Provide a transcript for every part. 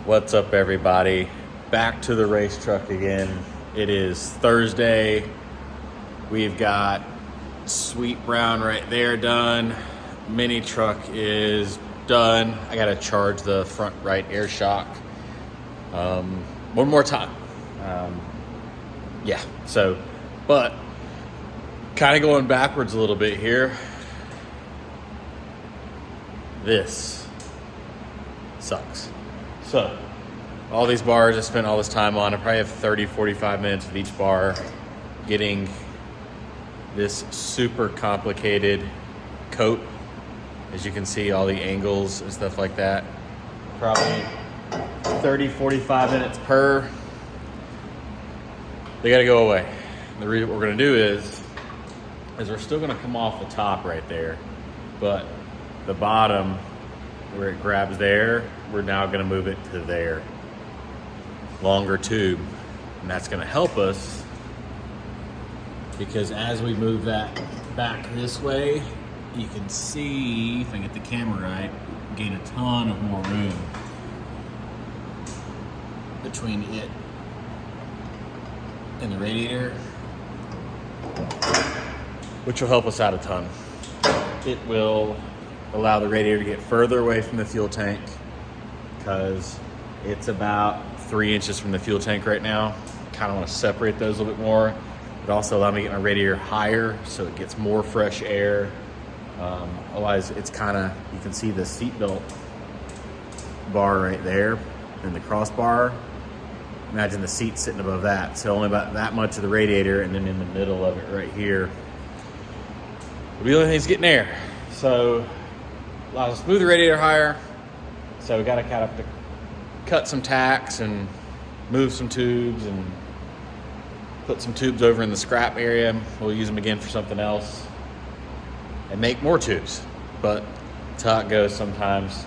What's up, everybody? Back to the race truck again. It is Thursday. We've got Sweet Brown right there done. Mini truck is done. I gotta charge the front right air shock one more time. But kind of going backwards a little bit here. This sucks. So, all these bars I spent all this time on, I probably have 30, 45 minutes with each bar getting this super complicated coat. As you can see, all the angles and stuff like that. Probably 30, 45 minutes per. They gotta go away. The reason what we're gonna do is we're still gonna come off the top right there, but the bottom where it grabs there, we're now gonna move it to there. Longer tube. And that's gonna help us because as we move that back this way, you can see, if I get the camera right, gain a ton of more room between it and the radiator, which will help us out a ton. It will allow the radiator to get further away from the fuel tank because it's about 3 inches from the fuel tank right now. Kind of want to separate those a little bit more. It also allows me to get my radiator higher so it gets more fresh air. Otherwise, it's kind of, you can see the seatbelt bar right there and the crossbar. Imagine the seat sitting above that. So only about that much of the radiator, and then in the middle of it right here will be the only thing that's getting air. So allows us to move the radiator higher. So we got to kind of cut some tacks and move some tubes and put some tubes over in the scrap area. We'll use them again for something else and make more tubes. But that's how it goes sometimes.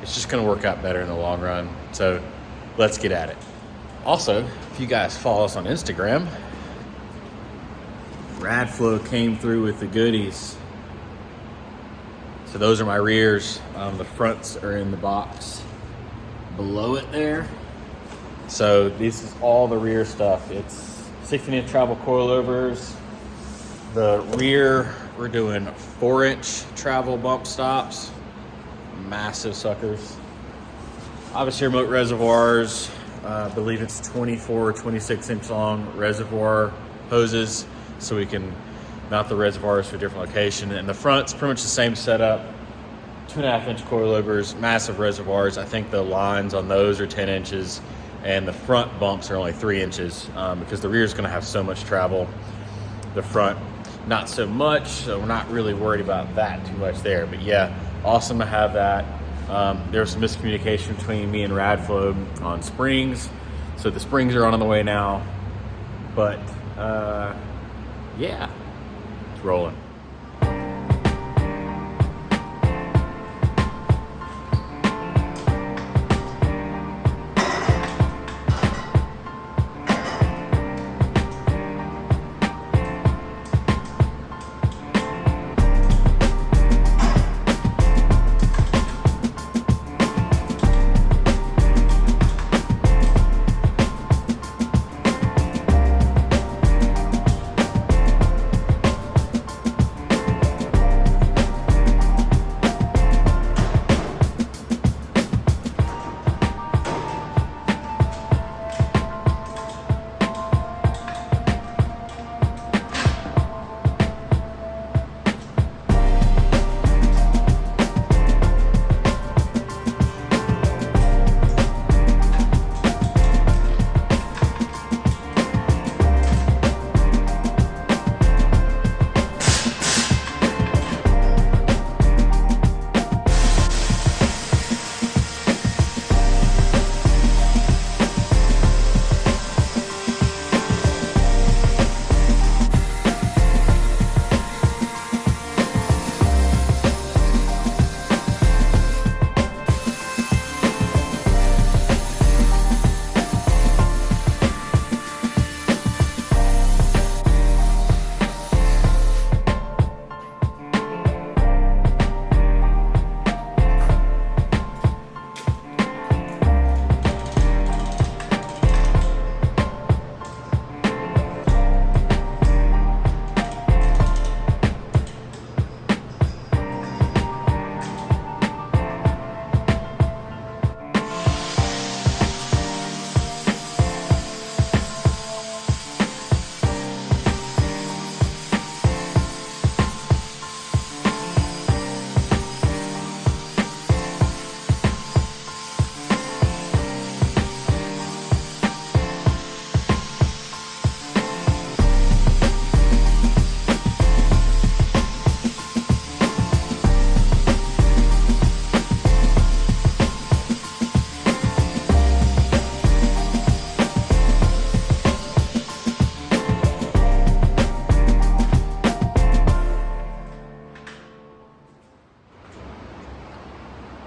It's just going to work out better in the long run. So let's get at it. Also, if you guys follow us on Instagram, Radflow came through with the goodies. So those are my rears. The fronts are in the box below it there. So this is all the rear stuff. It's 16-inch travel coilovers. The rear, we're doing 4-inch travel bump stops. Massive suckers. Obviously remote reservoirs. I believe it's 24 or 26-inch long reservoir hoses, so we can mount the reservoirs to a different location. And the front's pretty much the same setup. 2.5-inch coilovers, massive reservoirs. I think the lines on those are 10 inches, and the front bumps are only 3 inches because the rear is going to have so much travel. The front, not so much, so we're not really worried about that too much there. But yeah, awesome to have that. There was some miscommunication between me and Radflow on springs, so the springs are on the way now. But yeah, it's rolling.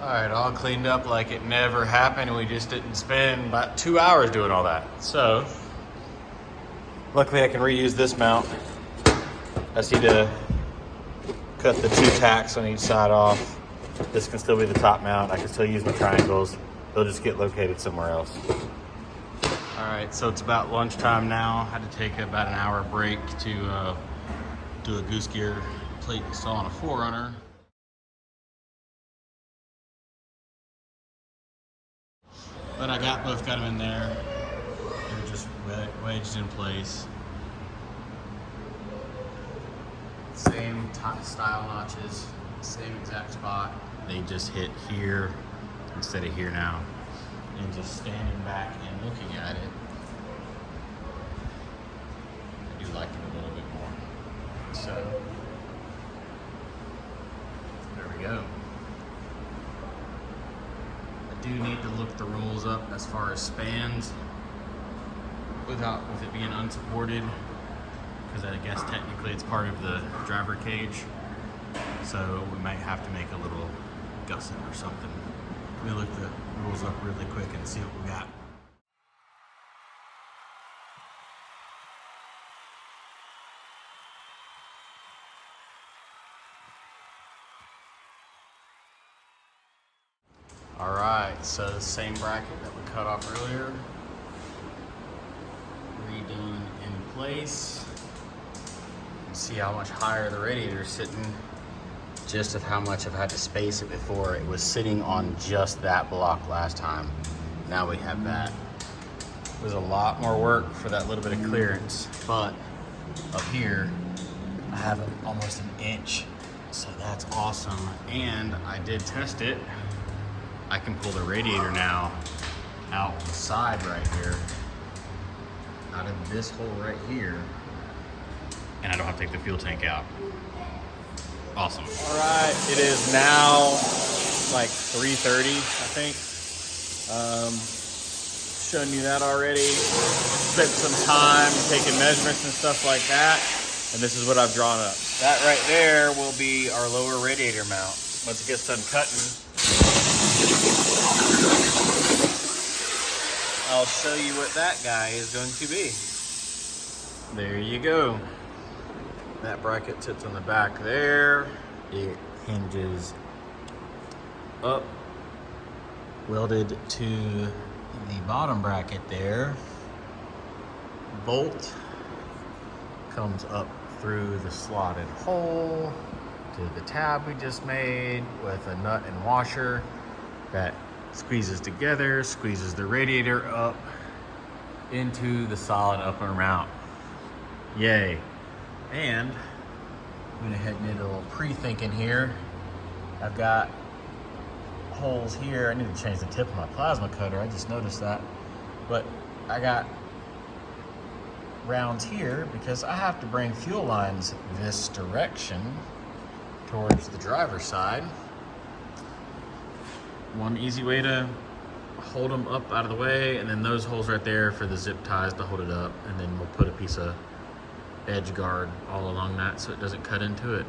All right, all cleaned up like it never happened, and we just didn't spend about 2 hours doing all that. So, luckily I can reuse this mount. I just need to cut the 2 tacks on each side off. This can still be the top mount. I can still use my triangles. They'll just get located somewhere else. All right, so it's about lunchtime now. I had to take about an hour break to do a goose gear plate install on a 4Runner. But I both got them in there. They're just wedged in place. Same style notches, same exact spot. They just hit here instead of here now. And just standing back and looking at it, I do like it a little bit more. So, there we go. I do need to look the rules up as far as spans with it being unsupported, because I guess technically it's part of the driver cage. So we might have to make a little gusset or something. Let me look the rules up really quick and see what we got. All right, so the same bracket that we cut off earlier, redone in place. See how much higher the radiator is sitting, just of how much I've had to space it before. It was sitting on just that block last time. Now we have that. It was a lot more work for that little bit of clearance, but up here, I have almost an inch, so that's awesome. And I did test it. I can pull the radiator now out the side right here, out of this hole right here, and I don't have to take the fuel tank out. Awesome. All right, it is now like 3:30, I think. Showing you that already. Spent some time taking measurements and stuff like that, and this is what I've drawn up. That right there will be our lower radiator mount. Once it gets done cutting, I'll show you what that guy is going to be. There you go. That bracket sits on the back there. It hinges up, welded to the bottom bracket there. Bolt comes up through the slotted hole to the tab we just made with a nut and washer that squeezes together, squeezes the radiator up into the solid upper mount. Yay. And I'm gonna head and did a little pre-thinking here. I've got holes here. I need to change the tip of my plasma cutter. I just noticed that. But I got rounds here because I have to bring fuel lines this direction towards the driver's side. One easy way to hold them up out of the way, and then those holes right there for the zip ties to hold it up, and then we'll put a piece of edge guard all along that so it doesn't cut into it.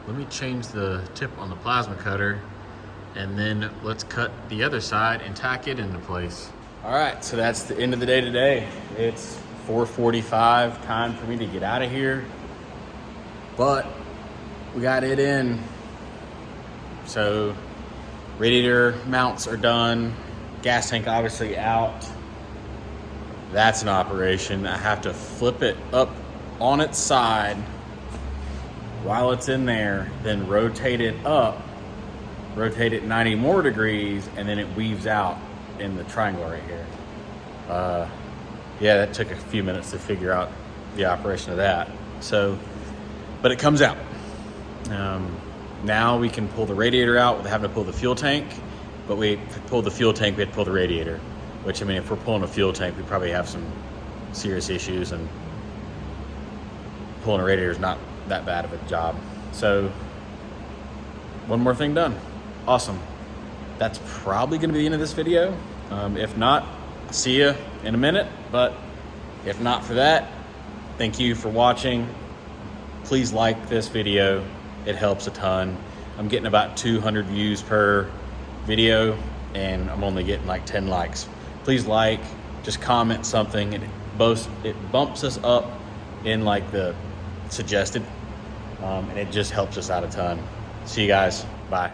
Let me change the tip on the plasma cutter, and then let's cut the other side and tack it into place. All right, so that's the end of the day today. It's 4:45, time for me to get out of here, but we got it in. So radiator mounts are done, gas tank obviously out. That's an operation. I have to flip it up on its side while it's in there, then rotate it up, rotate it 90 more degrees, and then it weaves out in the triangle right here. Yeah, that took a few minutes to figure out the operation of that. So, but it comes out. Now we can pull the radiator out without having to pull the fuel tank, but we pull the fuel tank, we had to pull the radiator, which, I mean, if we're pulling a fuel tank, we probably have some serious issues, and pulling a radiator is not that bad of a job. So one more thing done. Awesome. That's probably going to be the end of this video. If not, see you in a minute. But if not for that, thank you for watching. Please like this video. It helps a ton. I'm getting about 200 views per video and I'm only getting like 10 likes. Please like, just comment something. It bumps us up in like the suggested, and it just helps us out a ton. See you guys. Bye.